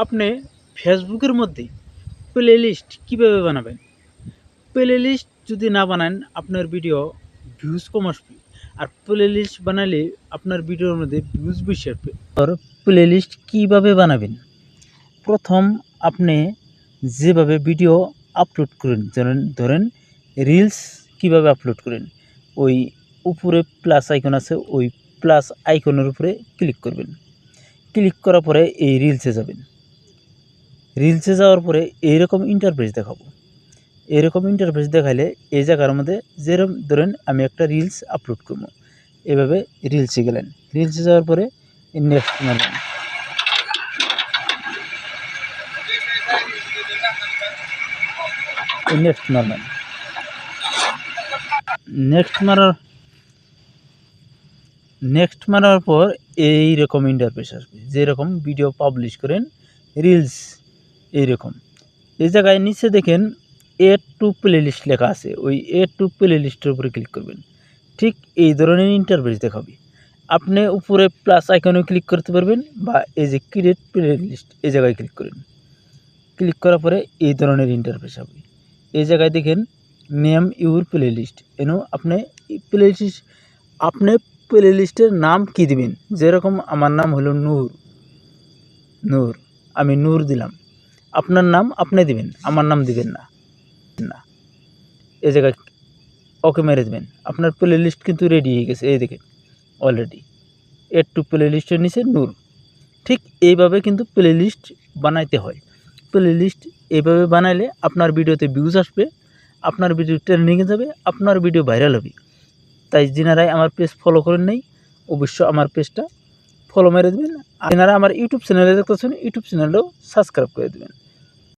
আপনি ফেসবুকের মধ্যে প্লেলিস্ট কীভাবে বানাবেন। প্লেলিস্ট যদি না বানান আপনার ভিডিও ভিউজ কম আসবে, আর প্লেলিস্ট বানালে আপনার ভিডিওর মধ্যে ভিউজ বেশি আসবে। আর প্লেলিস্ট কীভাবে বানাবেন, প্রথম আপনি যেভাবে ভিডিও আপলোড করেন, ধরেন রিলস কীভাবে আপলোড করেন, ওই উপরে প্লাস আইকন আছে, ওই প্লাস আইকনের উপরে ক্লিক করবেন। ক্লিক করার পরে এই রিলসে যাবেন। রিলসে যাওয়ার পরে এইরকম ইন্টারফেস দেখাবো। এরকম ইন্টারফেস দেখাইলে এই জায়গার মধ্যে যেরকম ধরেন আমি একটা রিলস আপলোড করবো, এভাবে রিলসে গেলেন। রিলসে যাওয়ার পরে নেক্সট মারবেন। নেক্সট মারবেন। নেক্সট মারার পর এইরকম ইন্টারফেস আসবে, যেরকম ভিডিও পাবলিশ করেন রিলস এইরকম। এই জায়গায় নিচে দেখেন এড টু প্লেলিস্ট লেখা আছে, ওই এড টু প্লেলিস্টের উপরে ক্লিক করবেন। ঠিক এই ধরনের ইন্টারফেস দেখাবে। আপনি উপরে প্লাস আইকনে ক্লিক করতে পারবেন, বা এই যে ক্রিয়েট প্লেলিস্ট এই জায়গায় ক্লিক করেন। ক্লিক করার পরে এই ধরনের ইন্টারফেস হবে। এই জায়গায় দেখেন নেম ইউর প্লেলিস্ট, আপনি প্লেলিস্টের নাম কি দিবেন। যেরকম আমার নাম হলো নূর, আমি নূর দিলাম। আপনার নাম আপনি দিবেন, আমার নাম দিবেন না। এই জায়গায় ওকে মেরে দেবেন। আপনার প্লেলিস্ট কিন্তু রেডি হয়ে গেছে, এই দেখেন অলরেডি এড টু প্লেলিস্টের নিচে নূর। ঠিক এইভাবে কিন্তু প্লেলিস্ট বানাইতে হয়। প্লেলিস্ট এইভাবে বানাইলে আপনার ভিডিওতে ভিউজ আসবে, আপনার ভিডিও ট্রেন্ডিংয়ে যাবে, আপনার ভিডিও ভাইরাল হবে। তাই যিনারাই আমার পেজ ফলো করেন নাই, অবশ্য আমার পেজটা ফলো মেরে দেবেন। আর যিনারা আমার ইউটিউব চ্যানেলে দেখতেছেন, ইউটিউব চ্যানেলটাও সাবস্ক্রাইব করে দেবেন।